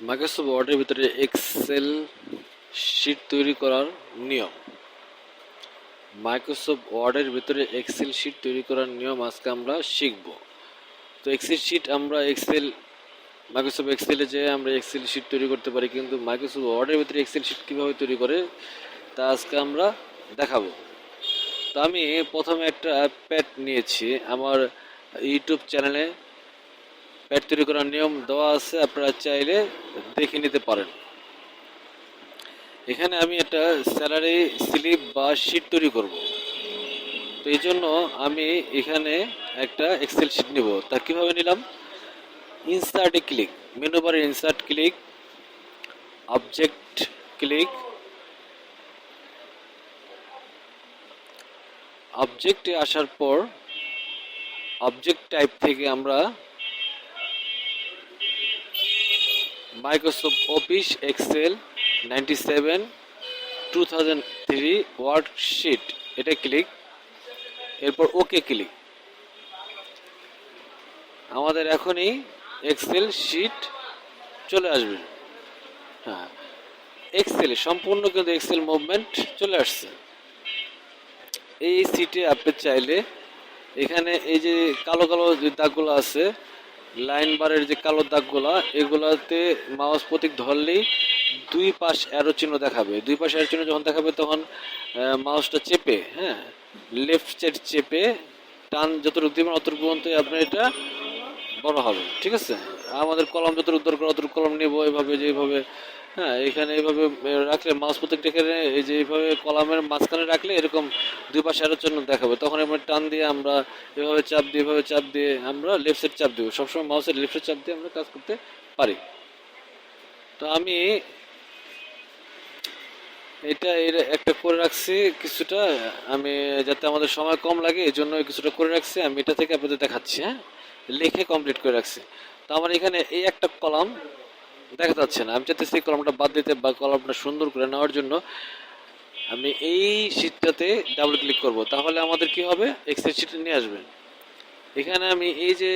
Microsoft ওয়ার্ডের ভিতরে Excel sheet তৈরি করার নিয়ম। মাইক্রোসফট ওয়ার্ডের ভিতরে এক্সেল শিট তৈরি করার নিয়ম আজকে আমরা শিখব। তো এক্সেল শিট আমরা মাইক্রোসফট এক্সেলে যে আমরা এক্সেল শিট তৈরি করতে পারি, কিন্তু মাইক্রোসফট ওয়ার্ডের ভিতরে এক্সেল শিট কীভাবে তৈরি করে তা আজকে আমরা দেখাবো। তো আমি প্রথমে একটা প্যাড নিয়েছি, আমার ইউটিউব চ্যানেলে প্যাড তৈরি করার নিয়ম দেওয়া আছে, আপনারা চাইলে দেখে নিতে পারেন। এখানে আমি একটা স্যালারি স্লিপ বা শিট তৈরি করব। তো এই জন্য আমি এখানে একটা এক্সেল শিট নিব। তা কিভাবে নিলাম? ইনসার্টে ক্লিক, মেনু বারে ইনসার্ট ক্লিক, অবজেক্ট ক্লিক, অবজেক্টে আসার পর অবজেক্ট টাইপ থেকে আমরা মাইক্রোসফট অফিস এক্সেল 97 2003 ওয়ার্কশিট এটা ক্লিক, এরপর ওকে ক্লিক। আমাদের এখনই এক্সেল শিট চলে আসবে। হ্যাঁ, এক্সেল সম্পূর্ণ কিন্তু এক্সেল মুভমেন্ট চলে আসছে। এই শিটে আপনি চাইলে এখানে এই যে কালো কালো যে দাগগুলো আছে, লাইন বারের যে কালো দাগগুলো, এগুলাতে মাউস প্রতীক ধরলেই দুই পাশ অ্যারো চিহ্ন দেখাবে। দুই পাশ অ্যারো চিহ্ন যখন দেখাবে তখন মাউসটা চেপে, লেফট সাইড চেপে টান যতটুকু দিবেন অতটুকু পর্যন্ত আপনার এটা বড় হবে। ঠিক আছে, আমাদের কলম যতটুকু দরকার অতটুকু কলম নেব, এইভাবে যেভাবে এখানে এইভাবে রাখলে মাউস প্রত্যেকটা এখানে এই যে এইভাবে কলামের মাঝখানে রাখলে এরকম দুই পাশে আরো জন্য দেখাবে। তখন এবার টান দিয়ে আমরা এভাবে চাপ দিয়ে আমরা লেফট সাইড চাপ দিব। সবসময় মাউসের লেফট সাইড চাপ দিয়ে আমরা কাজ করতে পারি। তো আমি এটা এর একটা করে রাখছি কিছুটা, আমি যাতে আমাদের সময় কম লাগে এই জন্য কিছুটা করে রাখছি। আমি এটা থেকে আপনাদের দেখাচ্ছি। লিখে কমপ্লিট করে রাখছি। তো আমার এখানে এই একটা কলাম দেখা যাচ্ছে না, আমি চাইতেছি এই কলামটা বাদ দিতে বা কলামটা সুন্দর করে নেওয়ার জন্য আমি এই শিটটাতে ডাবল ক্লিক করব। তাহলে আমাদের কি হবে, এক্সেল শিটে নিয়ে আসবে। এখানে আমি এই যে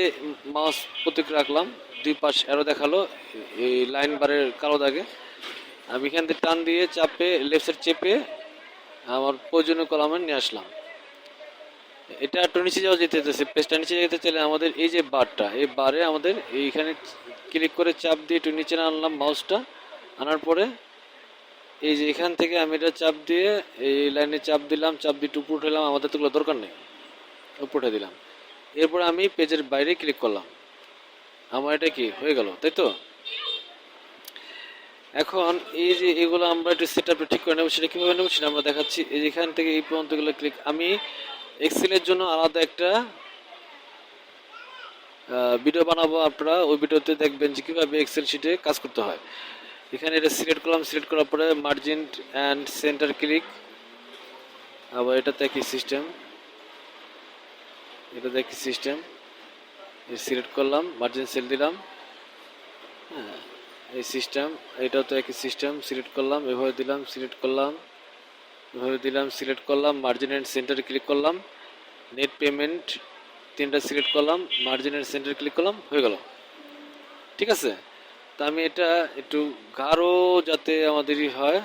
মাউস প্রতীক রাখলাম, দুই পাশ অ্যারো দেখালো এই লাইন বারের কালো দাগে, আমি এখান থেকে টান দিয়ে চাপে লেফট সাইড চেপে আমার প্রয়োজনীয় কলামে নিয়ে আসলাম। এটা একটু নিচে যাওয়া যেতেছে, পেজটা নিচে যেতে চাইলে আমাদের এই যে বারটা, এই বারে আমাদের এইখানে ক্লিক করে চাপ দিয়ে একটু নিচে আনলাম মাউসটা, আনার পরে এই যে এখান থেকে আমি এটা চাপ দিয়ে এই লাইনে চাপ দিলাম, চাপ দিয়ে উপর উঠালাম, আমাদের তো দরকার নেই, উপর উঠে দিলাম। এরপরে আমি পেজের বাইরে ক্লিক করলাম, আমার এটা কি হয়ে গেল, তাই তো? এখন এই যে এগুলো আমরা একটু সেট আপটা ঠিক করে নেবো, সেটা কীভাবে নেবো সেটা আমরা দেখাচ্ছি। এই এখান থেকে এই পর্যন্ত এগুলো ক্লিক, আমি এক্সেলের জন্য আলাদা একটা ভিডিও বানাবো, আপনারা ওই ভিডিওতে দেখবেন যে কীভাবে এক্সেল শিটে কাজ করতে হয়। এখানে এটা সিলেক্ট করলাম, সিলেক্ট করার পরে মার্জিন অ্যান্ড সেন্টার ক্লিক, আবার এটাতে একই সিস্টেম, এটাতে একই সিস্টেম, সিলেক্ট করলাম, মার্জিন সেল দিলাম, এই সিস্টেম, এটাও তো একই সিস্টেম, সিলেক্ট করলাম, এভাবে দিলাম, সিলেক্ট করলাম, এভাবে দিলাম, সিলেক্ট করলাম, মার্জিন অ্যান্ড সেন্টারে ক্লিক করলাম, নেট পেমেন্ট তিনটা সিলেক্ট করলাম, মার্জিন অ্যান্ড সেন্টারে ক্লিক করলাম, হয়ে গেল। ঠিক আছে, তা আমি এটা একটু গাঢ় যাতে আমাদেরই হয়,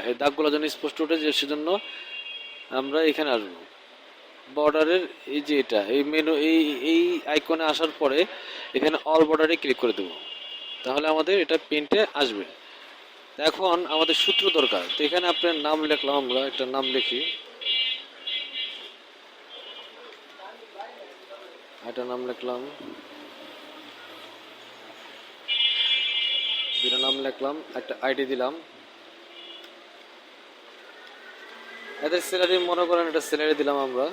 এই দাগগুলো যেন স্পষ্ট ওঠে, যে সেজন্য আমরা এখানে আসবো বর্ডারের এই যে এটা এই মেনু এই আইকনে আসার পরে এখানে অল বর্ডারে ক্লিক করে দেবো, তাহলে আমাদের এটা প্রিন্টে আসবে। এখন আমাদের সূত্র দরকার, তো এখানে আপনার নাম লিখলাম, আমরা একটা নাম লিখি, একটা নাম লিখলাম, দুটো নাম লিখলাম, একটা আইডি দিলাম। এদের স্যালারি মনে করেন এটা স্যালারি দিলাম আমরা,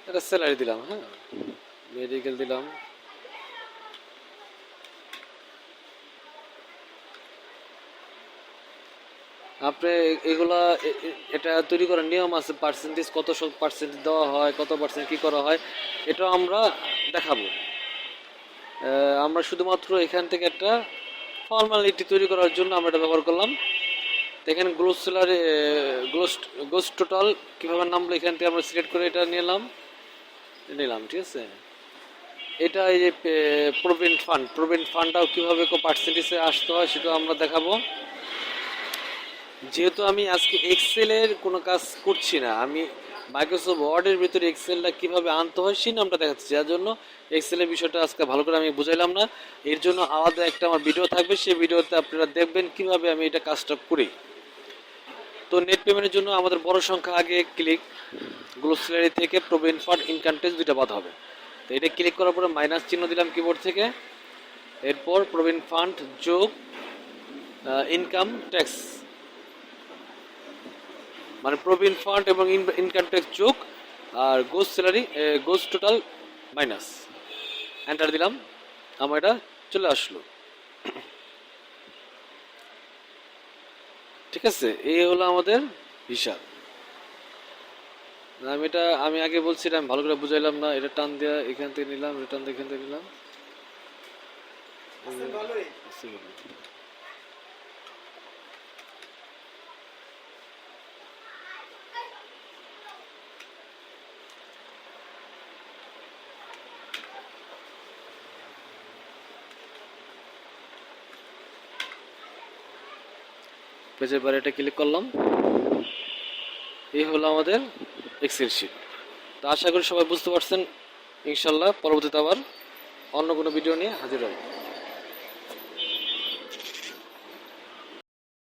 এটা স্যালারি দিলাম, মেডিকেল দিলাম। আপনি এগুলা এটা তৈরি করার নিয়ম আছে, পার্সেন্টেজ কত পার্সেন্টেজ দেওয়া হয়, কত পার্সেন্ট কী করা হয়, এটা আমরা দেখাবো। আমরা শুধুমাত্র এখান থেকে একটা ফর্মালিটি তৈরি করার জন্য আমরা এটা ব্যবহার করলাম। এখানে গ্রোস স্যালারি গ্রোস টোটাল কীভাবে নামলো, এখান থেকে আমরা সিলেক্ট করে এটা নিলাম, নিলাম, ঠিক আছে। এটা এই যে প্রভিডেন্ট ফান্ডটাও কিভাবে পার্সেন্টেজে আসতে হয় সেটা আমরা দেখাবো। যেহেতু আমি আজকে এক্সেলের কোনো কাজ করছি না, আমি মাইক্রোসফট ওয়ার্ডের ভিতরে এক্সেলটা কিভাবে আনতে হয় সেই নামটা দেখাচ্ছি, যার জন্য এক্সেলের বিষয়টা আজকে ভালো করে আমি বুঝাইলাম না। এর জন্য আলাদা একটা আমার ভিডিও থাকবে, সেই ভিডিওতে আপনারা দেখবেন কিভাবে আমি এটা কাজটা করি। তো নেট পেমেন্টের জন্য আমাদের বড় সংখ্যা আগে ক্লিক, গ্রোস স্যালারি থেকে প্রভিডেন্ট ফান্ড ইনকাম ট্যাক্স দুইটা বাদ হবে। তো এটা ক্লিক করার পরে মাইনাস চিহ্ন দিলাম কিবোর্ড থেকে, এরপর প্রভিডেন্ট ফান্ড যোগ ইনকাম ট্যাক্স, মানে প্রভিডেন্ট ফান্ড এবং ইনকাম ট্যাক্স যোগ আর গোস স্যালারি গোস টোটাল মাইনাস, এন্টার দিলাম, আমার এটা চলে আসলো। ঠিক আছে, এই হলো আমাদের হিসাব। আমি আগে বলছিলাম ভালো করে বুঝাইলাম না, এটা টান দেওয়া এখান থেকে নিলাম, এটা টান দিয়ে এখান থেকে নিলাম। পেজের বাইরে এটা ক্লিক করলাম, এই হলো আমাদের এক্সেল শিট। তো আশা করি সবাই বুঝতে পারছেন। ইনশাল্লাহ পরবর্তীতে আবার অন্য কোনো ভিডিও নিয়ে হাজির হব।